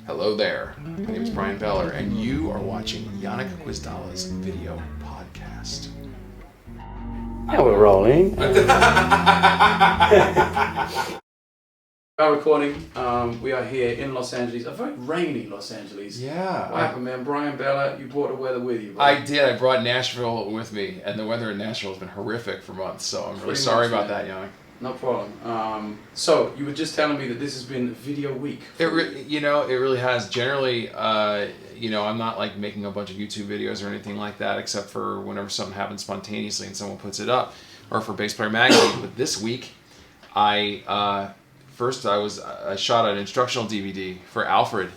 Hello there. My name is Brian Beller, and you are watching Yannick Gwizdala's video podcast. Yeah, we're rolling. We are recording. We are here in Los Angeles, a very rainy Los Angeles. Yeah. What happened, man? Brian Beller, you brought the weather with you, bro. I did. I brought Nashville with me, and the weather in Nashville has been horrific for months, so I'm really Pretty sorry much, about that, man. Yannick. No problem. So, you were just telling me that this has been video week. It really has. Generally, I'm not like making a bunch of YouTube videos or anything like that, except for whenever something happens spontaneously and someone puts it up, or for Bass Player Magazine. But this week, I shot an instructional DVD for Alfred,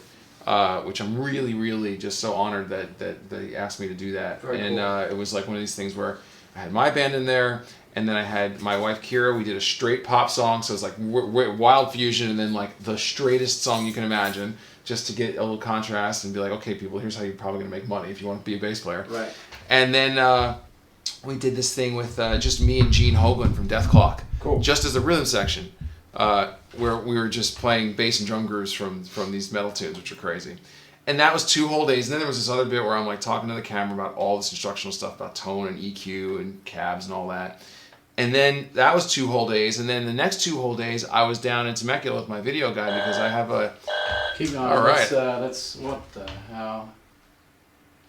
which I'm really, really just so honored that they asked me to do that. Very and cool. It was like one of these things where I had my band in there, and then I had my wife Kira. We did a straight pop song, so it was like wild fusion, and then like the straightest song you can imagine, just to get a little contrast and be like, okay, people, here's how you're probably gonna make money if you want to be a bass player. Right. And then we did this thing with just me and Gene Hoglan from Death Clock, Cool. just as a rhythm section, where we were just playing bass and drum grooves from these metal tunes, which are crazy. And that was 2 whole days. And then there was this other bit where I'm like talking to the camera about all this instructional stuff about tone and EQ and cabs and all that. And then that was 2 whole days. And then the next 2 whole days, I was down in Temecula with my video guy because I have a... Keep going. All right. That's what the hell.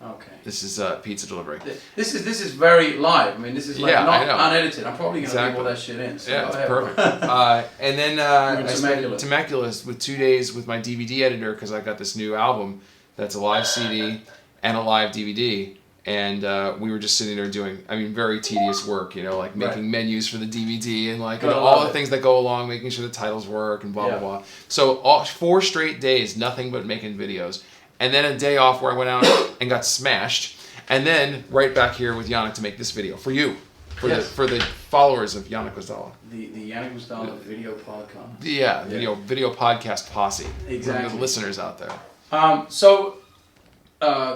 Okay. This is pizza delivery. This is very live. I mean, this is like Yeah, I know. not unedited. I'm probably gonna leave Exactly. all that shit in. So Yeah, go it's ahead, perfect. bro. And then You're in I spent Temecula. Temecula with 2 days with my DVD editor because I got this new album that's a live CD and a live DVD. And we were just sitting there doing, very tedious work, like making Right. menus for the DVD and like Gotta all love the it. things that go along, making sure the titles work and blah, Yeah. blah, blah. So 4 straight days, nothing but making videos. And then a day off where I went out and got smashed. And then right back here with Yannick to make this video for you, for Yes. the followers of Yannick Gwizdala. The Yannick Gwizdala video podcast. Yeah, Yeah. video podcast posse. Exactly. For the listeners out there.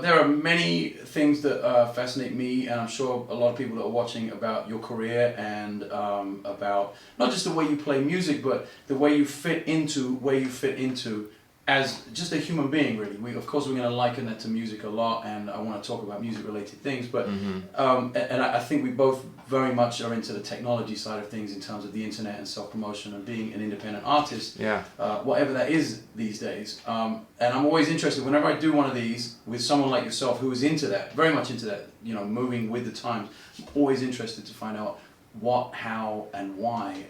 There are many things that fascinate me, and I'm sure a lot of people that are watching about your career and about not just the way you play music, but the way you fit into as just a human being, really. Of course, we're going to liken that to music a lot, and I want to talk about music-related things, but and I think we both very much are into the technology side of things in terms of the internet and self-promotion and being an independent artist, Yeah. whatever that is these days. And I'm always interested, whenever I do one of these with someone like yourself who is into that, very much into that, moving with the times, I'm always interested to find out what, how, and why,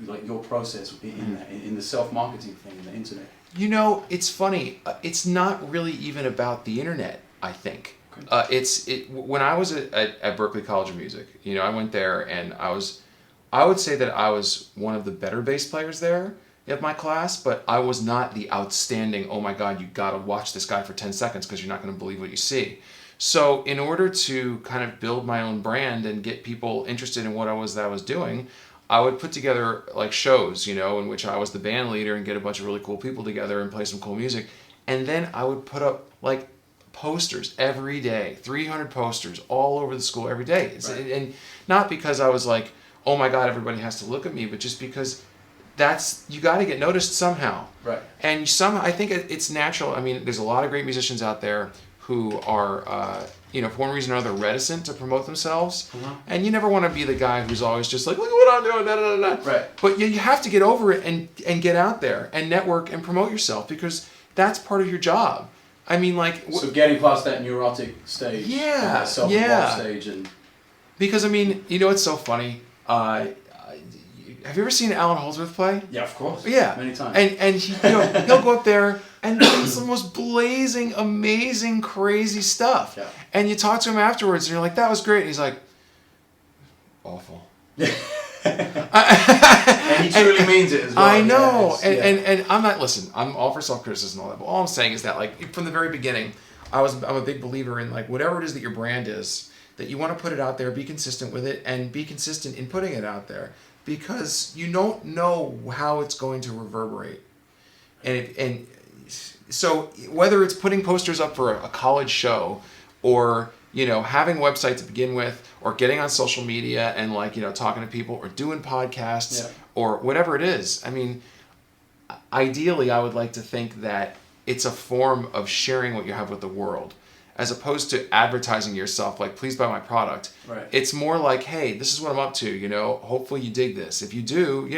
like your process in the self-marketing thing, in the internet. It's funny. It's not really even about the internet, I think. When I was at Berklee College of Music, I went there and I would say that I was one of the better bass players there of my class, but I was not the outstanding, oh my God, you gotta watch this guy for 10 seconds because you're not gonna believe what you see. So in order to kind of build my own brand and get people interested in what I was doing, I would put together like shows, in which I was the band leader and get a bunch of really cool people together and play some cool music. And then I would put up like posters every day, 300 posters all over the school every day. Right. And not because I was like, oh my God, everybody has to look at me, but just because you got to get noticed somehow. Right. And I think it's natural. There's a lot of great musicians out there who are, for one reason or another, reticent to promote themselves. Uh-huh. And you never want to be the guy who's always just like, look at what I'm doing, da, da, da, da. Right. But you have to get over it and get out there and network and promote yourself because that's part of your job. So getting past that neurotic stage, Yeah, and that self-involved stage, and because it's so funny. Have you ever seen Alan Holdsworth play? yeah, of course, Yeah, many times, and he, he'll go up there and do some most blazing, amazing, crazy stuff. Yeah. And you talk to him afterwards, and you're like, "That was great." And he's like, "Awful." and he truly means it as well. I know, Yeah, and I'm not. Listen, I'm all for self-criticism and all that, but all I'm saying is that, like, from the very beginning, I'm a big believer in like whatever it is that your brand is, that you want to put it out there, be consistent with it, and be consistent in putting it out there, because you don't know how it's going to reverberate. And so whether it's putting posters up for a college show, or having a website to begin with, or getting on social media and like talking to people, or doing podcasts, or whatever it is. I mean, ideally, I would like to think that it's a form of sharing what you have with the world, as opposed to advertising yourself like, please buy my product. Right. It's more like, hey, this is what I'm up to, hopefully you dig this. If you do,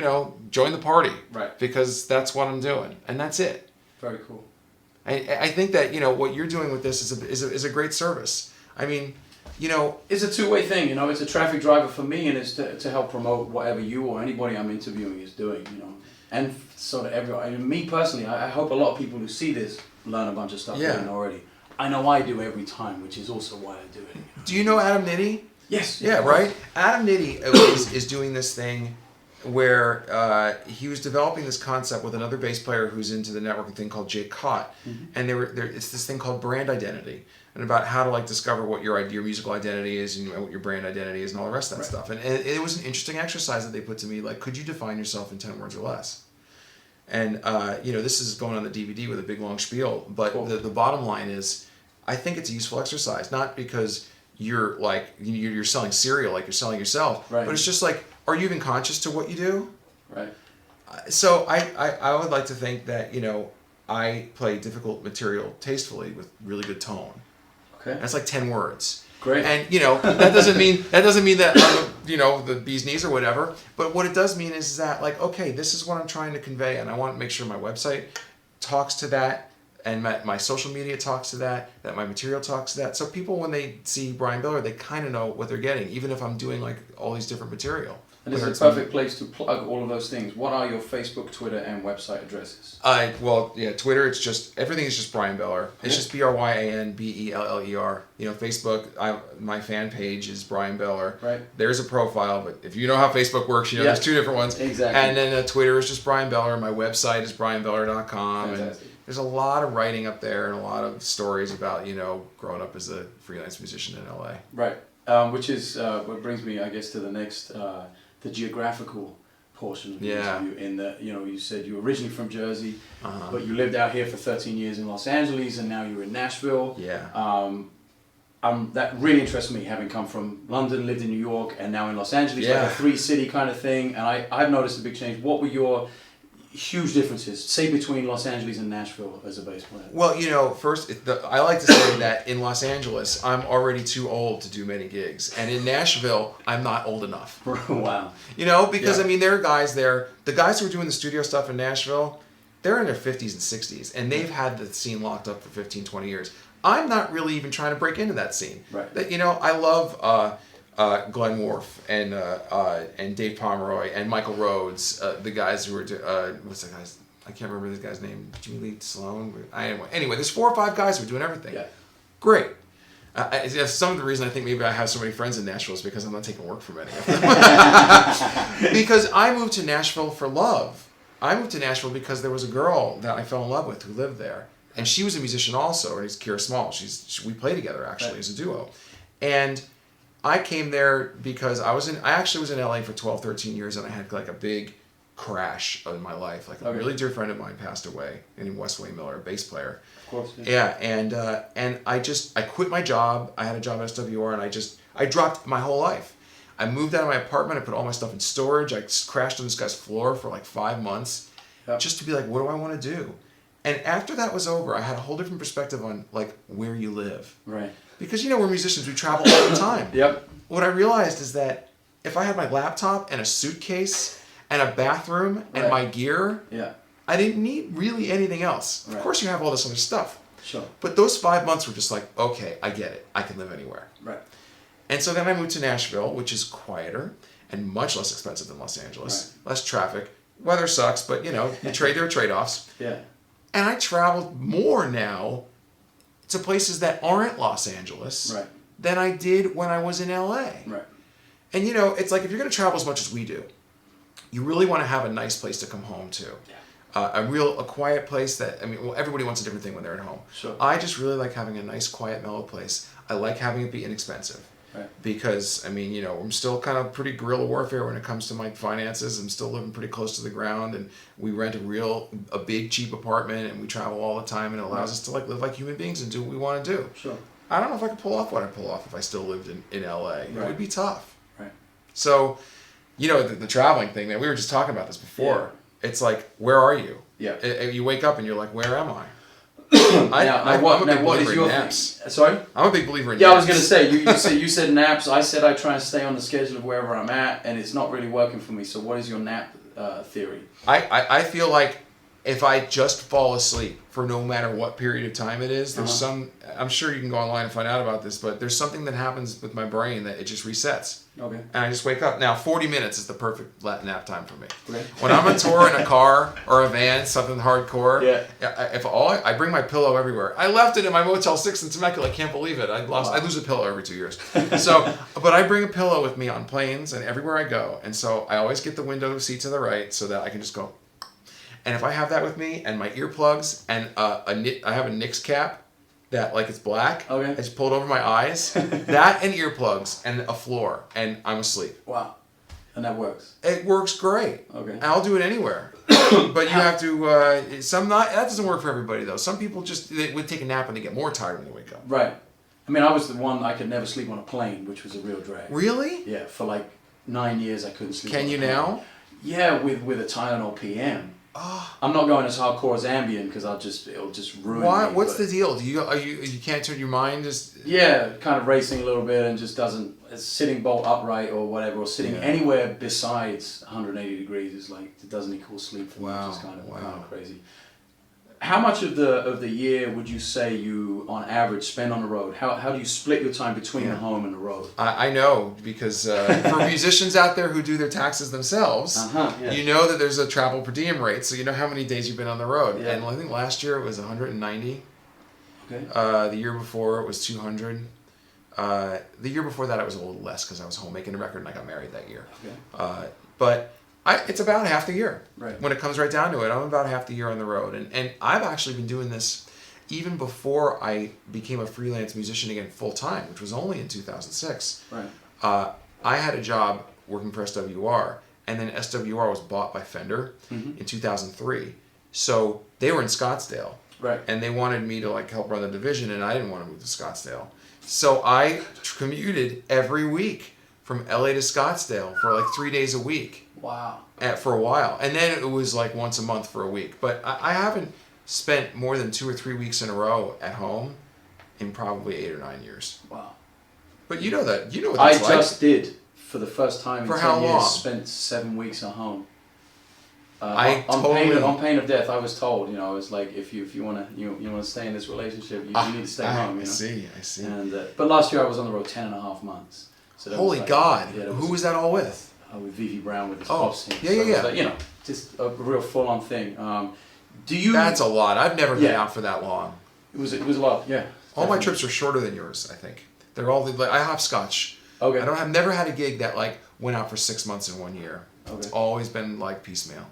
join the party. Right. Because that's what I'm doing. And that's it. Very cool. I think that, what you're doing with this is a great service. I mean, it's a two-way thing, it's a traffic driver for me, and it's to help promote whatever you or anybody I'm interviewing is doing, and so that everyone, I mean, me personally, I hope a lot of people who see this learn a bunch of stuff they don't already. I know I do every time, which is also why I do it. Do you know Adam Nitty? Yes. Yeah, right? Adam Nitty is doing this thing where he was developing this concept with another bass player who's into the networking thing called Jake Cott. And it's this thing called brand identity, and about how to like discover what your musical identity is and what your brand identity is and all the rest of that stuff. And it was an interesting exercise that they put to me, like, could you define yourself in 10 words or less? And this is going on the DVD with a big long spiel, but cool. the bottom line is, I think it's a useful exercise, not because you're like you're selling cereal like you're selling yourself, but it's just like, are you even conscious to what you do? Right. So I would like to think that I play difficult material tastefully with really good tone. Okay. And it's like 10 words. Great. And that doesn't mean that I'm the bee's knees or whatever. But what it does mean is that, like, okay, this is what I'm trying to convey, and I want to make sure my website talks to that, and my social media talks to that my material talks to that. So people, when they see Brian Biller, they kind of know what they're getting, even if I'm doing like all these different material. And this is a perfect place to plug all of those things. What are your Facebook, Twitter, and website addresses? Twitter, it's just, everything is just Brian Beller. It's just BryanBeller. Facebook, my fan page is Brian Beller. Right. There's a profile, but if you know how Facebook works, there's two different ones. Exactly. And then Twitter is just Brian Beller. My website is brianbeller.com. Fantastic. And there's a lot of writing up there and a lot of stories about, growing up as a freelance musician in LA. Right. Which is what brings me, I guess, to the next, the geographical portion of the interview. In that, you said you were originally from Jersey, but you lived out here for 13 years in Los Angeles, and now you're in Nashville. Yeah. That really interests me, having come from London, lived in New York, and now in Los Angeles, like a 3-city kind of thing. And I've noticed a big change. What were your huge differences, say, between Los Angeles and Nashville as a bass player? Well, first, I like to say that in Los Angeles, I'm already too old to do many gigs. And in Nashville, I'm not old enough. Wow. Because, there are guys there, the guys who are doing the studio stuff in Nashville, they're in their 50s and 60s, and they've had the scene locked up for 15, 20 years. I'm not really even trying to break into that scene. Right. I love Glenn Worf and Dave Pomeroy and Michael Rhodes, the guys who were what's the guy's, I can't remember this guy's name, Jimmy Lee Sloan. Anyway, there's 4 or 5 guys who are doing everything. Yeah. Great. Some of the reason I think maybe I have so many friends in Nashville is because I'm not taking work from any of them. Because I moved to Nashville for love. I moved to Nashville because there was a girl that I fell in love with who lived there, and she was a musician also. Her name's Kira Small. We play together actually as a duo, and I came there because I actually was in LA for 12, 13 years, and I had like a big crash in my life. Like a really dear friend of mine passed away, named Wesley Miller, a bass player. Of course. Yeah, and I quit my job. I had a job at SWR, and I dropped my whole life. I moved out of my apartment. I put all my stuff in storage. I crashed on this guy's floor for like 5 months, just to be like, what do I want to do? And after that was over, I had a whole different perspective on like where you live. Right. Because we're musicians, we travel all the time. Yep. What I realized is that if I had my laptop and a suitcase and a bathroom and my gear, I didn't need really anything else. Right. Of course you have all this other stuff. Sure. But those 5 months were just like, okay, I get it. I can live anywhere. Right. And so then I moved to Nashville, which is quieter and much less expensive than Los Angeles. Right. Less traffic. Weather sucks, but there are trade-offs. Yeah. And I traveled more now to places that aren't Los Angeles than I did when I was in LA. Right. And it's like, if you're going to travel as much as we do, you really want to have a nice place to come home to. a quiet place that, I mean, well, everybody wants a different thing when they're at home. Sure. I just really like having a nice, quiet, mellow place. I like having it be inexpensive. Right. Because, I mean, you know, I'm still kind of pretty guerrilla warfare when it comes to my finances. I'm still living pretty close to the ground, and we rent a big, cheap apartment, and we travel all the time, and it allows us to like live like human beings and do what we want to do. Sure. I don't know if I could pull off what I pull off if I still lived in LA. It Right. would be tough. Right. So, you know, the traveling thing, man, we were just talking about this before. It's like, where are you? Yeah. You wake up and you're like, where am I? Now, I'm a what big is believer in your naps. Sorry? I'm a big believer in Yeah, I naps. was going to say, you said naps. I said I try and stay on the schedule of wherever I'm at, and it's not really working for me. So what is your nap theory? I feel like if I just fall asleep for no matter what period of time it is, there's some, I'm sure you can go online and find out about this, but there's something that happens with my brain that it just resets. Okay. And I just wake up. Now, 40 minutes is the perfect nap time for me. Okay. When I'm on tour in a car or a van, something hardcore, Yeah. if I bring my pillow everywhere. I left it in my Motel 6 in Temecula. I can't believe it. I lose a pillow every 2 years. So, but I bring a pillow with me on planes and everywhere I go. And so I always get the window seat to the right so that I can just go. And if I have that with me and my earplugs and I have a Knicks cap that like it's black. Okay. I just pull it over my eyes. That and earplugs and a floor and I'm asleep. Wow. And that works. It works great. Okay. And I'll do it anywhere. But you have to that doesn't work for everybody though. Some people they would take a nap and they get more tired when they wake up. Right. I mean, I was the one I could never sleep on a plane, which was a real drag. Really? Yeah, for like 9 years I couldn't sleep. Can on a you plane. now? Yeah, with a Tylenol PM. Oh. I'm not going as hardcore as Ambien because it'll just ruin Why? me. What's but- the deal? You can't turn your mind just. Yeah, kind of racing a little bit and just doesn't. It's sitting bolt upright or whatever, or sitting anywhere besides 180 degrees is like it doesn't equal sleep for me, which is kind of crazy. How much of the year would you say you, on average, spend on the road? How do you split your time between the home and the road? I know because for musicians out there who do their taxes themselves, you know that there's a travel per diem rate, so you know how many days you've been on the road. Yeah. And I think last year it was 190. Okay. The year before it was 200. The year before that it was a little less because I was home making a record and I got married that year. Okay. But it's about half the year. Right. When it comes right down to it, I'm about half the year on the road. And I've actually been doing this even before I became a freelance musician again full time, which was only in 2006. Right. I had a job working for SWR, and then SWR was bought by Fender in 2003. So they were in Scottsdale. Right. And they wanted me to like help run the division, and I didn't want to move to Scottsdale. So I commuted every week from LA to Scottsdale for like 3 days a week. Wow. For a while. And then it was like once a month for a week. But I haven't spent more than 2 or 3 weeks in a row at home in probably 8 or 9 years. Wow. But you know what that's like. I just did for the first time in For 10 how years. long? Spent 7 weeks at home. Totally- on pain of death, I was told, I was like, if you wanna stay in this relationship, you need to stay home. I see. And but last year I was on the road 10.5 months. So that Holy was like, God. yeah, that Who was that all with? with Vivi Brown with his Oh, pop scene. yeah, So yeah, it was yeah. like, just a real full on thing. Do you? That's a lot. I've never been Yeah. out for that long. It was a lot. Yeah. All my definitely. trips are shorter than yours, I think. They're all like I hopscotch. Okay. I've never had a gig that like went out for 6 months in 1 year. Okay. It's always been like piecemeal.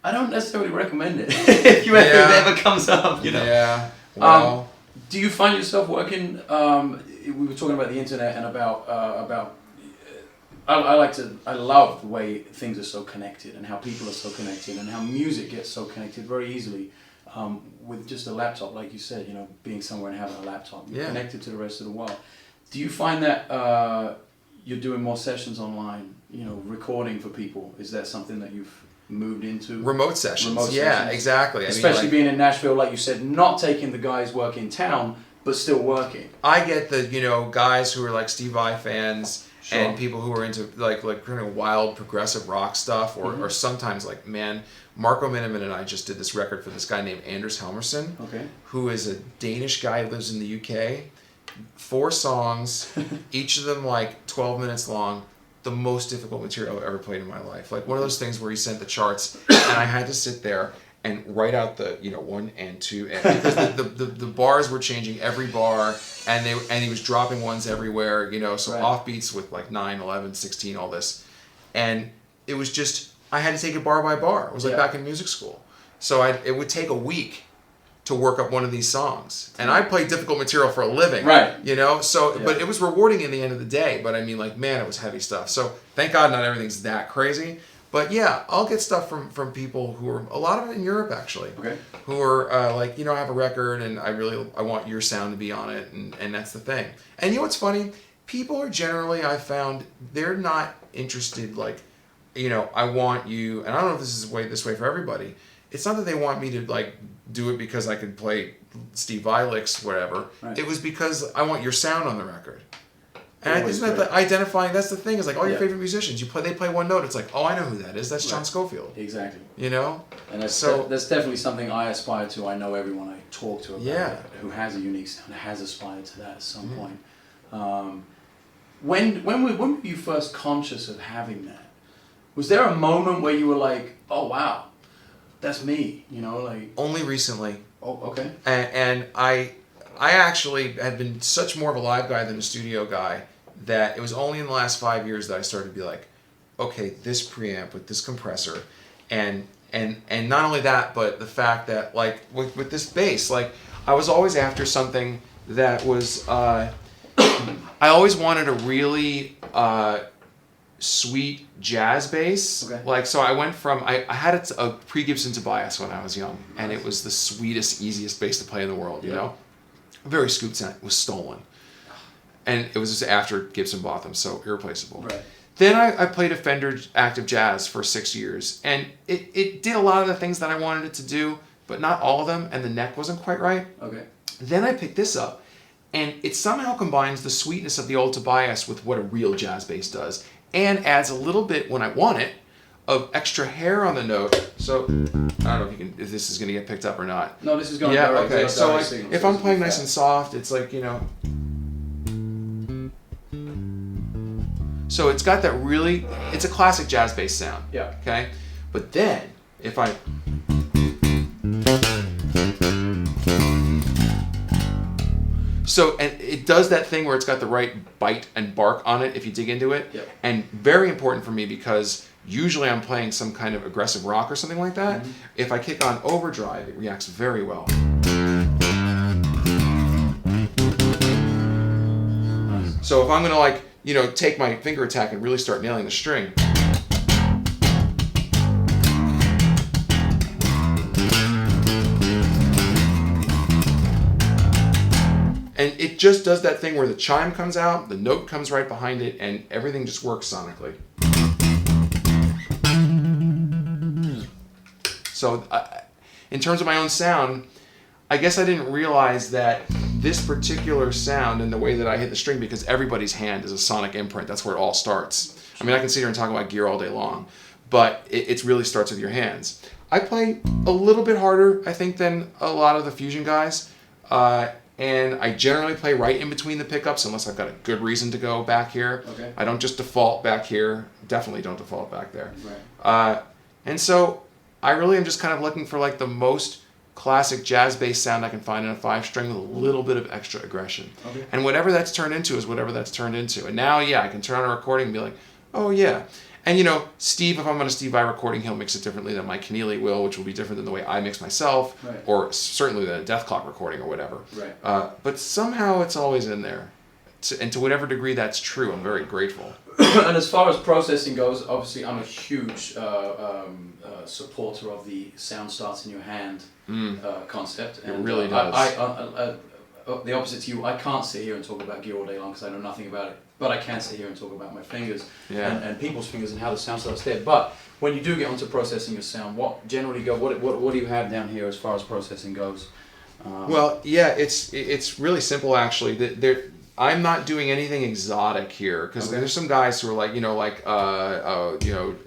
I don't necessarily recommend it if if it ever comes up. Yeah. Well. Do you find yourself working? We were talking about the internet and about. I love the way things are so connected and how people are so connected and how music gets so connected very easily with just a laptop, like you said. Being somewhere and having a laptop, you're connected to the rest of the world. Do you find that you're doing more sessions online? Recording for people. Is that something that you've moved into? Remote sessions. Remote Yeah, sessions. exactly. Especially being in Nashville, like you said, not taking the guys work in town, but still working. I get the guys who are like Steve Vai fans Sure. and people who are into like kind of wild progressive rock stuff, or sometimes like Marco Miniman and I just did this record for this guy named Anders Helmerson, Okay. who is a Danish guy who lives in the UK. 4 songs, each of them like 12 minutes long. The most difficult material I've ever played in my life. Like one of those things where he sent the charts, and I had to sit there and write out the 1 and 2, and because the bars were changing every bar, and he was dropping ones everywhere, so Right. offbeats with like 9, 11, 16, all this, and it was just I had to take it bar by bar. It was like Yeah. back in music school. So it would take a week to work up one of these songs. And I play difficult material for a living. Right. You know? So, Yeah. but it was rewarding in the end of the day. But I mean, like, man, it was heavy stuff. So thank God not everything's that crazy. But yeah, I'll get stuff from people who are, a lot of it in Europe actually. Okay. Who are like, you know, I have a record and I want your sound to be on it. And that's the thing. And you know what's funny? People are generally, I found, they're not interested, like, you know, I want you, and I don't know if this is this way for everybody. It's not that they want me to like do it because I could play Steve Vai licks, whatever. Right. It was because I want your sound on the record. And Always isn't that good. the identifying? That's the thing. Is like all your Yeah. favorite musicians. They play one note. It's like, oh, I know who that is. That's John Right. Scofield. Exactly. You know. And that's, So- that's definitely something I aspire to. I know everyone I talk to about Yeah. it, who has a unique sound has aspired to that at some point. When were you first conscious of having that? Was there a moment where you were like, oh wow, that's me, you know, like, Only recently. oh, okay. And I actually had been such more of a live guy than a studio guy that it was only in the last 5 years that I started to be like, okay, this preamp with this compressor, and not only that, but the fact that like with this bass, like I was always after something that was I always wanted a really sweet jazz bass. Okay. Like, so I went from, I had a pre-Gibson Tobias when I was young, and it was the sweetest, easiest bass to play in the world, you Yeah. know? Very scooped sound. It was stolen. And it was just after Gibson bought them, so irreplaceable. Right. Then I played a Fender Active Jazz for 6 years, and it did a lot of the things that I wanted it to do, but not all of them, and the neck wasn't quite right. Okay. Then I picked this up, and it somehow combines the sweetness of the old Tobias with what a real jazz bass does, and adds a little bit, when I want it, of extra hair on the note. So I don't know if this is going to get picked up or not. No, this is going Yeah, direct. okay. So like, direct signal, if so I'm it's playing fat. nice and soft, it's like, you know. So it's got that really, it's a classic jazz bass sound. Yeah. Okay? But then, if I. So, and it does that thing where it's got the right bite and bark on it if you dig into it. Yep. And very important for me because usually I'm playing some kind of aggressive rock or something like that. If I kick on overdrive, it reacts very well. So if I'm gonna like, you know, take my finger attack and really start nailing the string. And it just does that thing where the chime comes out, the note comes right behind it, and everything just works sonically. So, in terms of my own sound, I guess I didn't realize that this particular sound and the way that I hit the string, because everybody's hand is a sonic imprint. That's where it all starts. I mean, I can sit here and talk about gear all day long, but it really starts with your hands. I play a little bit harder, I think, than a lot of the fusion guys. And I generally play right in between the pickups unless I've got a good reason to go back here. Okay. I don't just default back here. Definitely don't default back there. Right. And so I really am just kind of looking for like the most classic jazz bass sound I can find in a 5-string with a little bit of extra aggression. Okay. And whatever that's turned into is whatever that's turned into. And now, yeah, I can turn on a recording and be like, oh yeah. And you know, Steve, if I'm on a Steve Vai recording, he'll mix it differently than Mike Keneally will, which will be different than the way I mix myself, Right. or certainly than a Death Clock recording or whatever. Right. But somehow it's always in there. And to whatever degree that's true, I'm very grateful. And as far as processing goes, obviously I'm a huge supporter of the sound starts in your hand concept. And really does. The opposite to you, I can't sit here and talk about gear all day long because I know nothing about it. But I can sit here and talk about my fingers Yeah. and people's fingers and how the sound starts there. But when you do get onto processing your sound, what do you have down here as far as processing goes? Well, yeah, it's really simple actually. I'm not doing anything exotic here because Okay. there's some guys who are like, you know,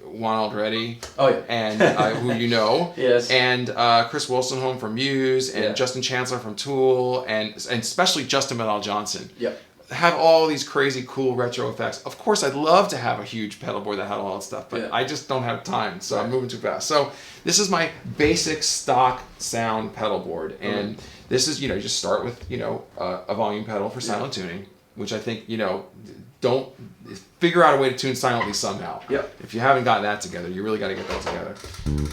Juan Already, Oh yeah. and who you know, Yes. and Chris Wolstenholme from Muse, and Yeah. Justin Chancellor from Tool, and especially Justin Medal Johnson. Yep. Have all these crazy cool retro effects. Of course, I'd love to have a huge pedal board that had all that stuff, but Yeah. I just don't have time, so I'm Right. moving too fast. So this is my basic stock sound pedal board, and this is, you know, you just start with, you know, a volume pedal for silent tuning, which I think, don't figure out a way to tune silently somehow. Yep. If you haven't gotten that together, you really got to get that together.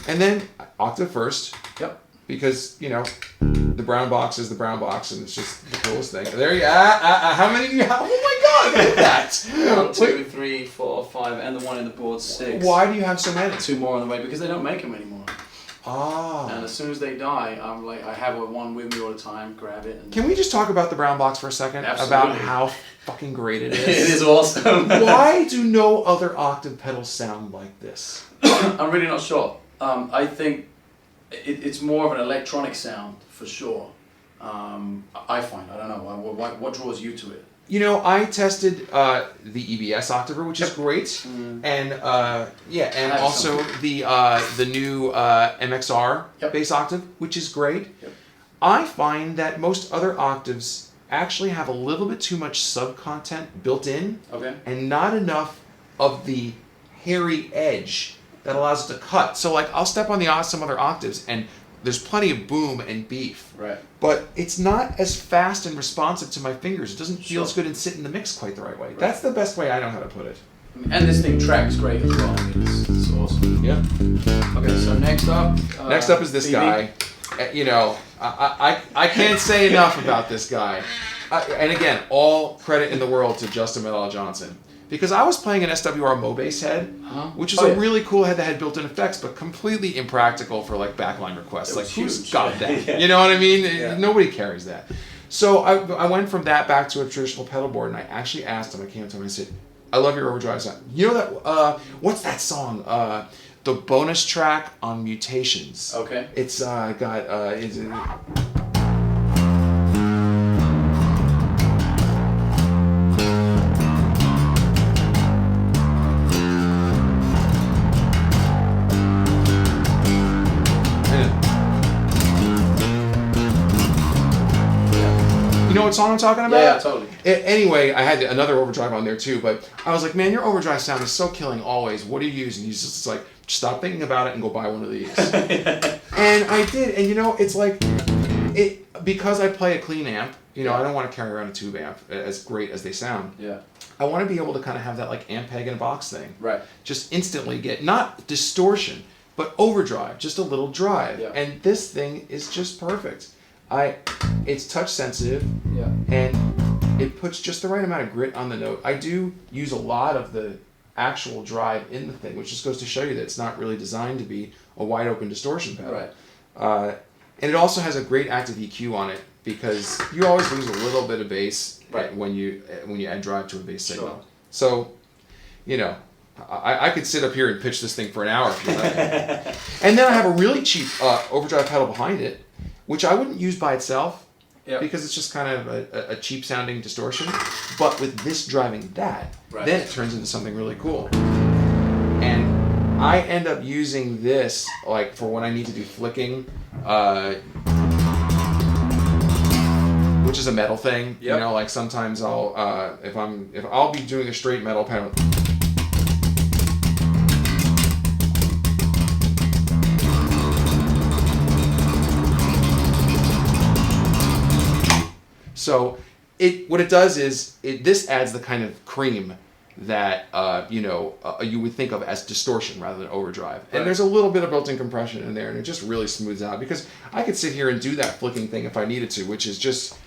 And then octave first. Yep. Because, the brown box is the brown box, and it's just the coolest thing. There you how many do you have? Oh my god, look at that! 1, 2, 3, 4, 5, and the one in the board 6. Why do you have so many? 2 more on the way because they don't make them anymore. Ah. And as soon as they die, I'm like, I have one with me all the time. Grab it. And Can we just talk about the brown box for a second? Absolutely. About how fucking great it is. It is awesome. Why do no other octave pedals sound like this? I'm really not sure. I think it's more of an electronic sound for sure. I find. I don't know. What draws you to it? I tested the EBS Octaver, which is great, and and also the new MXR bass octave, which is great. Yep. I find that most other octaves actually have a little bit too much sub content built in, and not enough of the hairy edge that allows it to cut. So like I'll step on some other octaves and there's plenty of boom and beef. Right. But it's not as fast and responsive to my fingers. It doesn't feel as good and sit in the mix quite the right way. Right. That's the best way I know how to put it. And this thing tracks great as well. It's awesome. Yeah. Okay, so next up. Next up is this guy. I can't say enough about this guy. And again, all credit in the world to Justin Medall Johnson. Because I was playing an SWR Mobase head, which is a really cool head that had built-in effects, but completely impractical for like backline requests. Like, who's got that? Yeah. You know what I mean? Yeah. Nobody carries that. So I went from that back to a traditional pedal board, and I actually asked him. I came to him and I said, "I love your overdrive sound. You know that? What's that song? The bonus track on Mutations. Okay. It's got You know what song I'm talking about? Yeah, totally. Anyway, I had another overdrive on there too, but I was like, man, your overdrive sound is so killing always. What do you use? And he's just like, stop thinking about it and go buy one of these. And I did, and it's like, because I play a clean amp, I don't want to carry around a tube amp, as great as they sound. Yeah. I want to be able to kind of have that like amp peg in a box thing. Right. Just instantly get, not distortion, but overdrive, just a little drive. Yeah. And this thing is just perfect. It's touch sensitive, and it puts just the right amount of grit on the note. I do use a lot of the actual drive in the thing, which just goes to show you that it's not really designed to be a wide open distortion pedal. Right. And it also has a great active EQ on it because you always lose a little bit of bass when you add drive to a bass signal. Sure. So, I could sit up here and pitch this thing for an hour if you like. And then I have a really cheap overdrive pedal behind it, which I wouldn't use by itself because it's just kind of a cheap sounding distortion. But with this driving that, then it turns into something really cool. And I end up using this like for when I need to do flicking, which is a metal thing. Yep. Like sometimes I'll if I'll be doing a straight metal pedal. So what it does is this adds the kind of cream that you would think of as distortion rather than overdrive. Right. And there's a little bit of built-in compression in there, and it just really smooths out. Because I could sit here and do that flicking thing if I needed to, which is just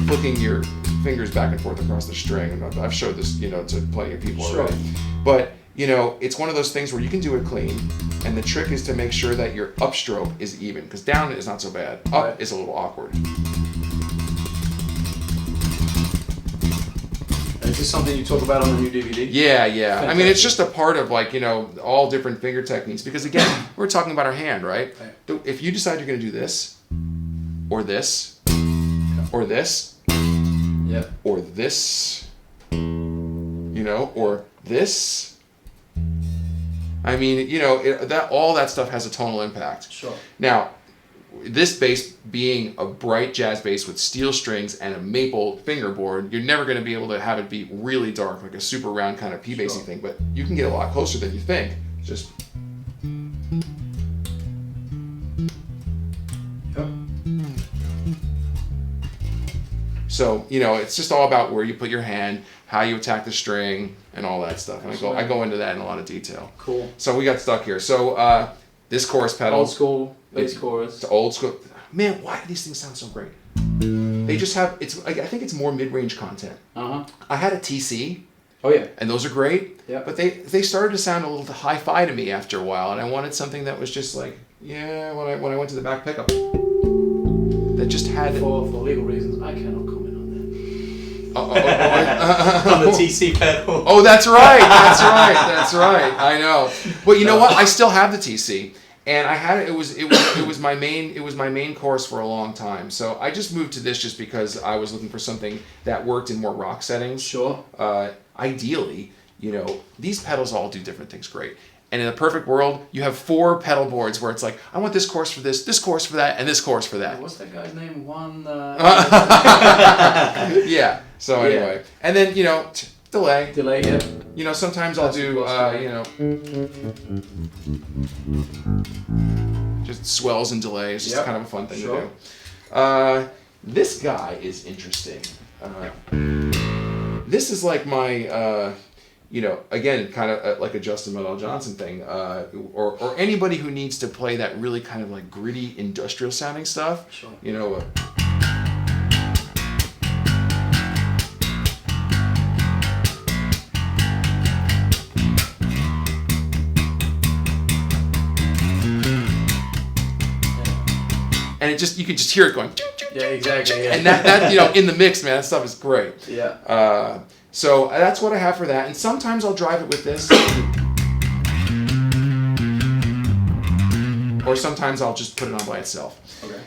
flicking your fingers back and forth across the string. And I've showed this, to plenty of people already. But it's one of those things where you can do it clean, and the trick is to make sure that your upstroke is even, because down is not so bad. Up is a little awkward. Is this something you talk about on the new DVD? Yeah. Fantastic. I mean, it's just a part of all different finger techniques. Because again, we're talking about our hand, right? If you decide you're going to do this, or this, or this, or this, or this. I mean, all that stuff has a tonal impact. Sure. Now, this bass being a bright jazz bass with steel strings and a maple fingerboard, you're never going to be able to have it be really dark, like a super round kind of P-bassy thing, but you can get a lot closer than you think. Just... So, it's just all about where you put your hand, how you attack the string, and all that stuff. And I go into that in a lot of detail. Cool. So we got stuck here. So this chorus pedal. Old school bass chorus. It's old school. Man, why do these things sound so great? They just have, I think it's more mid-range content. Uh-huh. I had a TC. Oh, yeah. And those are great. Yeah. But they started to sound a little hi-fi to me after a while. And I wanted something that was just like, when I went to the back pickup, that just had... For legal reasons, I cannot comment on that. On the TC pedal. Oh, that's right. That's right. I know. But you know what? I still have the TC, and I had it. It was my main course for a long time. So I just moved to this just because I was looking for something that worked in more rock settings. Sure. Ideally, these pedals all do different things great. And in a perfect world, you have 4 pedal boards where it's like, I want this chorus for this chorus for that, and this chorus for that. What's that guy's name? Yeah. So anyway, and then delay. Delay, yeah. Sometimes I'll do just swells and delays. Just kind of a fun thing to do. This guy is interesting. This is like my. Again, kind of like a Justin Meldal Johnson thing, or anybody who needs to play that really kind of like gritty industrial sounding stuff. Sure. And you can just hear it going. Yeah, exactly. Yeah. And that in the mix, man, that stuff is great. Yeah. So that's what I have for that. And sometimes I'll drive it with this. Or sometimes I'll just put it on by itself. Okay.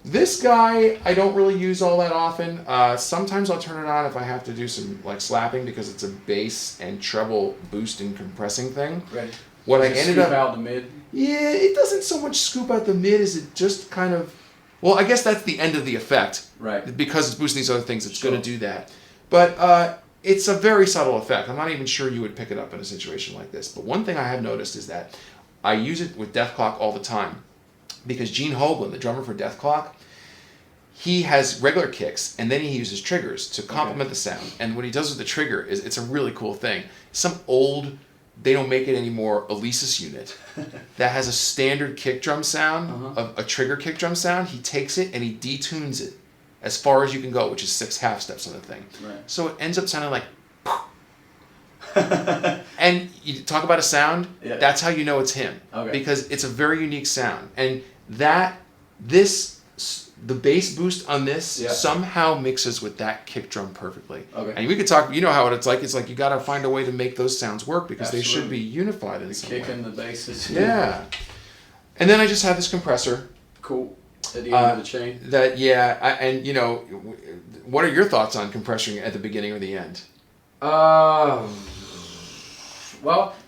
This guy I don't really use all that often. Sometimes I'll turn it on if I have to do some like slapping because it's a bass and treble boost and compressing thing. Right. What I Just ended scoop up out the mid. Yeah, it doesn't so much scoop out the mid as it just kind of. Well, I guess that's the end of the effect. Right. Because it's boosting these other things, it's Sure. going to do that. But it's a very subtle effect. I'm not even sure you would pick it up in a situation like this. But one thing I have noticed is that I use it with Dethklok all the time. Because Gene Hoglan, the drummer for Dethklok, he has regular kicks and then he uses triggers to complement the sound. And what he does with the trigger is it's a really cool thing. Some old, they don't make it anymore, Alesis unit that has a standard kick drum sound, of a trigger kick drum sound. He takes it and he detunes it as far as you can go, which is 6 half steps on the thing. Right. So it ends up sounding like. And you talk about a sound, that's how you know it's him. Okay. Because it's a very unique sound. And the bass boost on this somehow mixes with that kick drum perfectly. Okay. And we could talk, how it's like you got to find a way to make those sounds work because Absolutely. they should be unified in some way. Kick and the basses. Yeah. And then I just have this compressor. Cool. At the end of the chain. What are your thoughts on compressing at the beginning or the end? Well,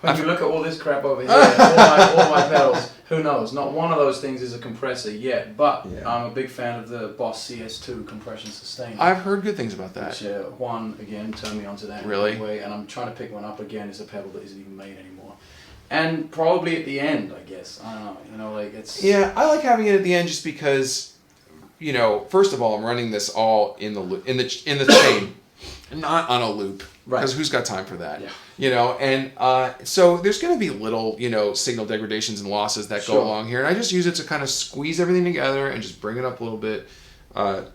when you look at all this crap over here, all my pedals, who knows? Not one of those things is a compressor yet, but I'm a big fan of the Boss CS2 compression sustainer. I've heard good things about that. Which Juan, again, turned me onto that. Really? Anyway, and I'm trying to pick one up again. It's a pedal that isn't even made anymore. And probably at the end, I guess. I don't know. It's... Yeah, I like having it at the end just because, first of all, I'm running this all in the chain, not on a loop. Right. Because who's got time for that? Yeah. And so there's going to be little, signal degradations and losses that go along here. And I just use it to kind of squeeze everything together and just bring it up a little bit. A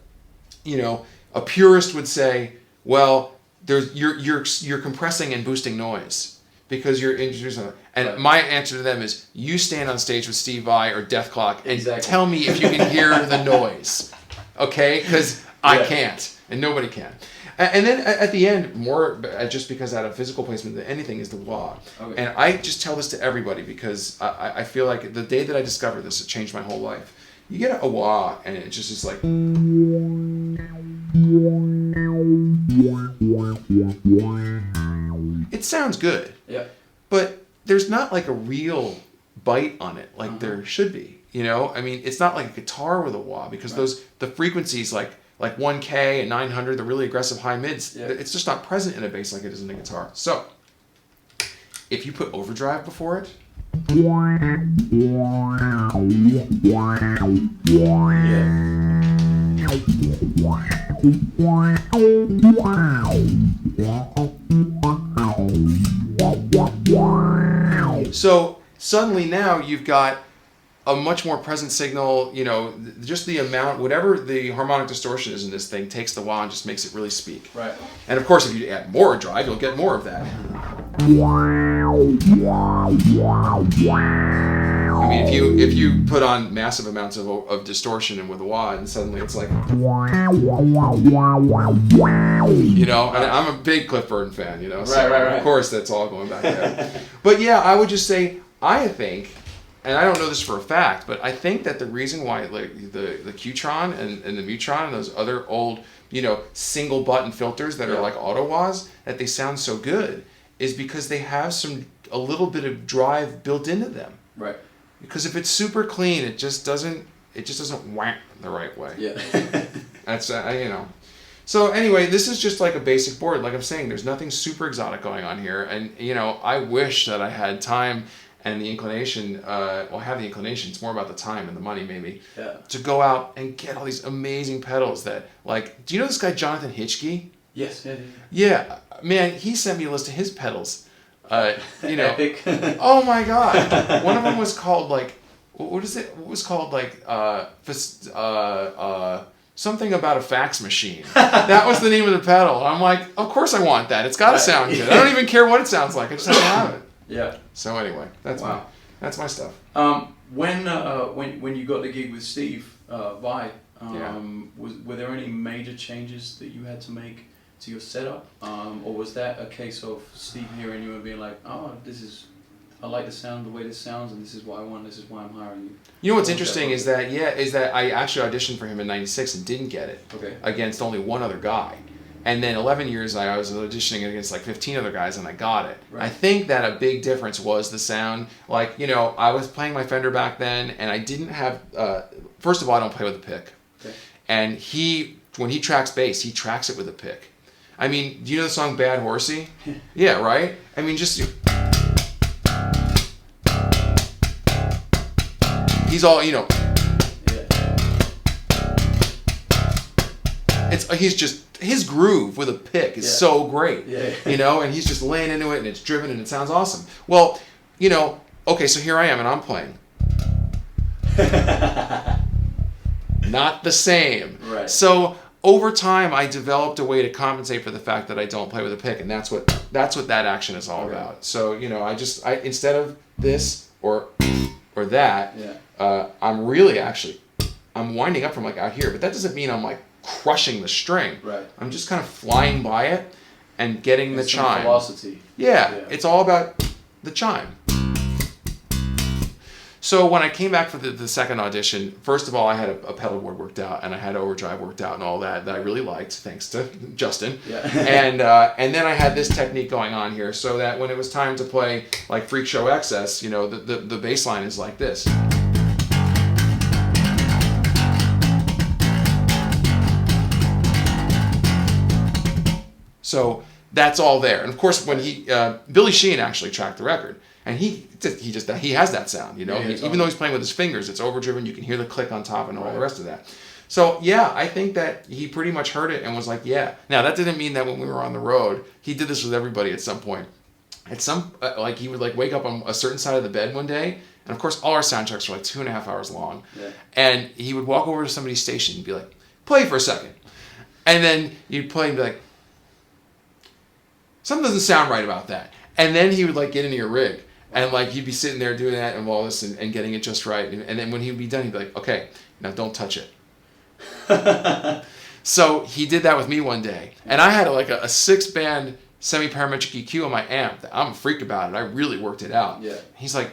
purist would say, well, you're compressing and boosting noise because you're introducing it. And my answer to them is, you stand on stage with Steve Vai or Dethklok and tell me if you can hear the noise. Okay? Because I can't. And nobody can. And then at the end, more just because out of physical placement than anything is the wah. Okay. And I just tell this to everybody because I feel like the day that I discovered this, it changed my whole life. You get a wah and it just is like... It sounds good. Yeah. But there's not like a real bite on it like there should be. I mean, it's not like a guitar with a wah because the frequencies like 1K and 900, the really aggressive high mids, it's just not present in a bass like it is in a guitar. So, if you put overdrive before it, So suddenly now you've got a much more present signal, you know, just the amount, whatever the harmonic distortion is in this thing takes the wah and just makes it really speak. Right. And of course, if you add more drive, you'll get more of that. I mean, if you put on massive amounts of distortion and with a wah, and suddenly it's like, you know, and I'm a big Cliff Burton fan, you know, so right. of course that's all going back there. But yeah, I would just say, I think, and I don't know this for a fact, but I think that the reason why like the Qtron and the Mutron and those other old, you know, single button filters that are like auto wahs, that they sound so good, is because they have a little bit of drive built into them. Right. Because if it's super clean, it just doesn't whack the right way. Yeah. That's you know. So anyway, this is just like a basic board. Like I'm saying, there's nothing super exotic going on here, and you know, I wish that I had time and the inclination. Well, I have the inclination. It's more about the time and the money, maybe. Yeah. To go out and get all these amazing pedals that, like, do you know this guy Jonathan Hitchke? Yes. Yeah. Yeah, man, he sent me a list of his pedals. You know, Epic. oh my god! One of them was called like, what is it? What was called like something about a fax machine. That was the name of the pedal. I'm like, of course I want that. It's got to sound good. I don't even care what it sounds like. I just have to have it. Yeah. So anyway, that's Wow. my stuff. When you got the gig with Steve Vai, Yeah. were there any major changes that you had to make to your setup, or was that a case of Steve hearing you and being like, oh, I like the sound, the way this sounds, and this is what I want, this is why I'm hiring you? You know what's interesting is that I actually auditioned for him in '96 and didn't get it. Okay. Against only one other guy. And then 11 years I was auditioning against like 15 other guys and I got it. Right. I think that a big difference was the sound. Like, you know, I was playing my Fender back then and I didn't have, first of all, I don't play with a pick. Okay. And when he tracks bass, he tracks it with a pick. I mean, do you know the song Bad Horsey? Yeah, right? I mean, just... He's all, you know... He's just, his groove with a pick is so great, you know, and he's just laying into it and it's driven and it sounds awesome. Well, you know, okay, so here I am and I'm playing. Not the same. Right. So over time I developed a way to compensate for the fact that I don't play with a pick, and that's what that action is all about. So, you know, I instead of this or that, I'm really actually, I'm winding up from like out here, but that doesn't mean I'm like crushing the string. Right. I'm just kind of flying by it and getting the chime. Velocity. Yeah, it's all about the chime. So when I came back for the second audition, first of all, I had a pedal board worked out and I had overdrive worked out and all that I really liked, thanks to Justin. Yeah. And then I had this technique going on here, so that when it was time to play like Freak Show XS, you know, the bass line is like this. So that's all there. And of course, when Billy Sheehan actually tracked the record, and he has that sound, you know. Even though he's playing with his fingers, it's overdriven. You can hear the click on top and all the rest of that. So yeah, I think that he pretty much heard it and was like, yeah. Now that didn't mean that when we were on the road, he did this with everybody at some point. At some like he would like wake up on a certain side of the bed one day, and of course all our sound checks were like 2.5 hours long. Yeah. And he would walk over to somebody's station and be like, play for a second, and then you'd play and be like, something doesn't sound right about that. And then he would like get into your rig and like you'd be sitting there doing that and all this and getting it just right. And then when he'd be done, he'd be like, okay, now don't touch it. So he did that with me one day. And I had like a 6-band semi-parametric EQ on my amp. I'm a freak about it. I really worked it out. Yeah. He's like,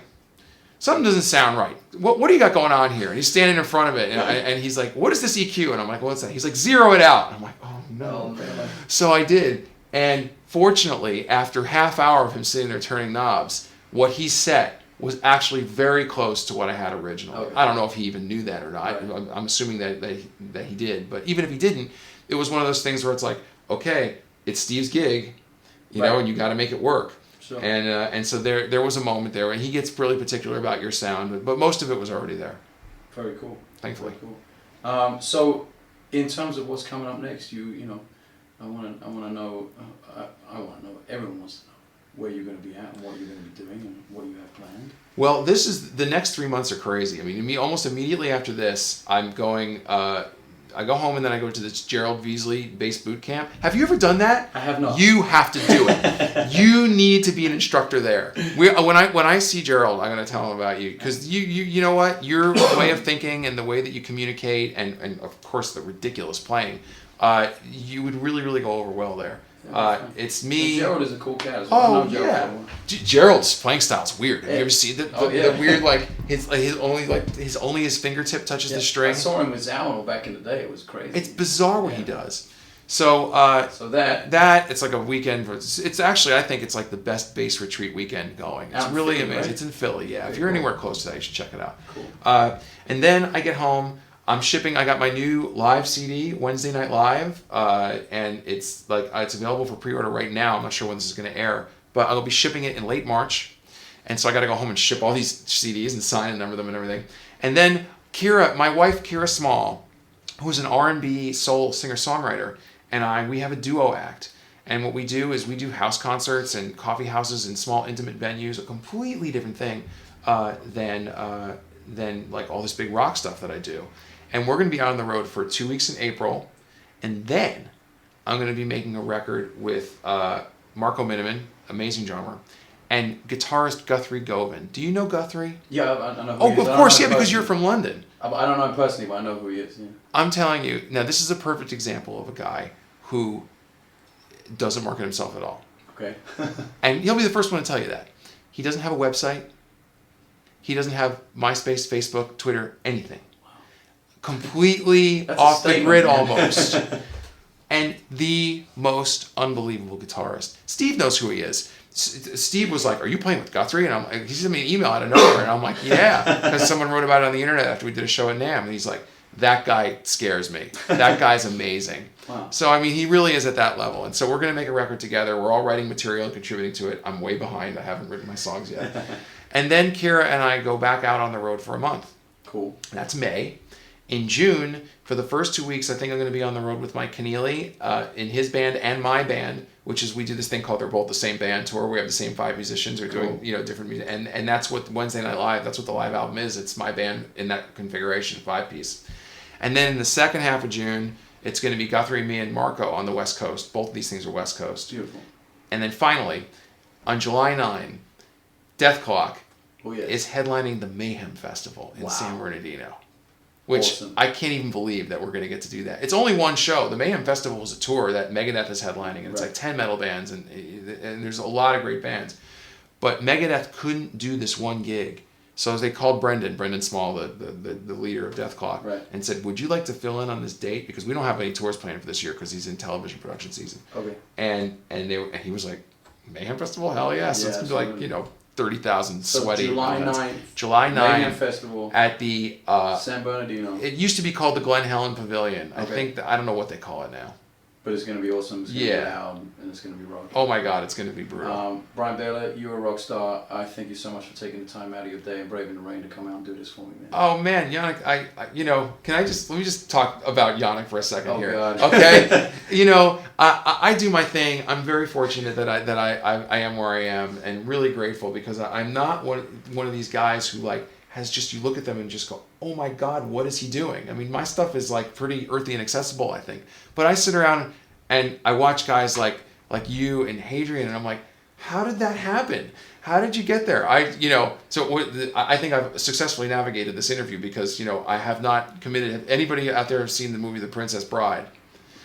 something doesn't sound right. What do you got going on here? And he's standing in front of it. And he's like, what is this EQ? And I'm like, what's that? He's like, zero it out. And I'm like, oh no. Oh, so I did. And fortunately, after half hour of him sitting there turning knobs, what he set was actually very close to what I had originally. Okay. I don't know if he even knew that or not. Right. I'm assuming that he did. But even if he didn't, it was one of those things where it's like, okay, it's Steve's gig, you know, and you got to make it work. Sure. And so there was a moment there, and he gets really particular about your sound, but most of it was already there. Very cool. Thankfully. Very cool. So in terms of what's coming up next, you know, I want to know. I want to know. Everyone wants to know where you're going to be at and what you're going to be doing and what you have planned. Well, this is the next 3 months are crazy. I mean, almost immediately after this, I'm going. I go home and then I go to this Gerald Veasley bass boot camp. Have you ever done that? I have not. You have to do it. You need to be an instructor there. When I see Gerald, I'm going to tell him about you because you know what, your way of thinking and the way that you communicate and of course the ridiculous playing, you would really go over well there. It's me. Gerald is a cool cat as well. Oh yeah, Gerald's playing style's weird. Have you ever seen the weird like his fingertip touches the string? I saw him with Zawinul back in the day. It was crazy. It's bizarre what he does. So that it's like a weekend. It's actually, I think it's like the best bass retreat weekend going. It's really amazing. Right? It's in Philly. Yeah, if you're anywhere close to that, you should check it out. Cool. And then I get home. I'm shipping. I got my new live CD, Wednesday Night Live, and it's available for pre-order right now. I'm not sure when this is going to air, but I'll be shipping it in late March, and so I got to go home and ship all these CDs and sign and number them and everything. And then my wife Kira Small, who's an R&B soul singer-songwriter, and we have a duo act. And what we do is we do house concerts and coffee houses and small intimate venues, a completely different thing than like all this big rock stuff that I do. And we're going to be out on the road for 2 weeks in April. And then I'm going to be making a record with Marco Miniman, amazing drummer, and guitarist Guthrie Govan. Do you know Guthrie? Yeah, I know who Oh, he is. of course, yeah, because you're from London. I don't know him personally, but I know who he is. Yeah. I'm telling you, now this is a perfect example of a guy who doesn't market himself at all. Okay. And he'll be the first one to tell you that. He doesn't have a website. He doesn't have MySpace, Facebook, Twitter, anything. Completely That's off the grid man. almost. And the most unbelievable guitarist. Steve knows who he is. Steve was like, "Are you playing with Guthrie?" And he sent me an email out of nowhere, and I'm like, "Yeah," because someone wrote about it on the internet after we did a show at NAMM, and he's like, "That guy scares me. That guy's amazing." Wow. So I mean, he really is at that level, and so we're gonna make a record together. We're all writing material and contributing to it. I'm way behind. I haven't written my songs yet. And then Kira and I go back out on the road for a month. Cool. That's May. In June, for the first 2 weeks, I think I'm going to be on the road with Mike Keneally in his band and my band, which is we do this thing called They're Both the Same Band tour. We have the same 5 musicians. We're doing different music, and that's what Wednesday Night Live. That's what the live album is. It's my band in that configuration, 5-piece. And then in the second half of June, it's going to be Guthrie, me, and Marco on the West Coast. Both of these things are West Coast. Beautiful. And then finally, on July 9, Death Clock is headlining the Mayhem Festival in San Bernardino. Which awesome. I can't even believe that we're going to get to do that. It's only one show. The Mayhem Festival is a tour that Megadeth is headlining, and it's like 10 metal bands, and there's a lot of great bands. But Megadeth couldn't do this one gig. So they called Brendan Small, the leader of Death Clock, and said, "Would you like to fill in on this date? Because we don't have any tours planned for this year because he's in television production season." Okay. And he was like, "Mayhem Festival? Hell yeah." So it's going to be like, 30,000 sweaty. July 9th. July 9th. Mayhem Festival. At the... San Bernardino. It used to be called the Glen Helen Pavilion. I think... I don't know what they call it now. But it's going to be awesome. It's going to be loud, and it's going to be rock. Oh my God, it's going to be brutal. Brian Baylor, you're a rock star. I thank you so much for taking the time out of your day and braving the rain to come out and do this for me, man. Oh man, Yannick, let me just talk about Yannick for a second here. God. Okay? I do my thing. I'm very fortunate that I am where I am, and really grateful because I'm not one of these guys who has just, you look at them and just go, "Oh my God, what is he doing?" I mean, my stuff is pretty earthy and accessible, I think. But I sit around and I watch guys like you and Hadrian, and I'm like, how did that happen? How did you get there? I think I've successfly navigated this interview because, I have not committed. Anybody out there have seen the movie The Princess Bride?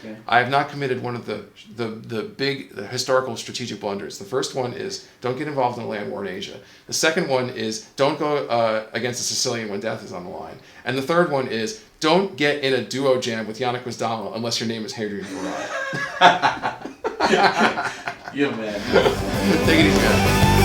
Okay. I have not committed one of the big historical strategic blunders. The first one is don't get involved in a land war in Asia. The second one is don't go against a Sicilian when death is on the line. And the third one is don't get in a duo jam with Yannick Gwizdala unless your name is Hadrian Farad. You're a man. Take it easy, man.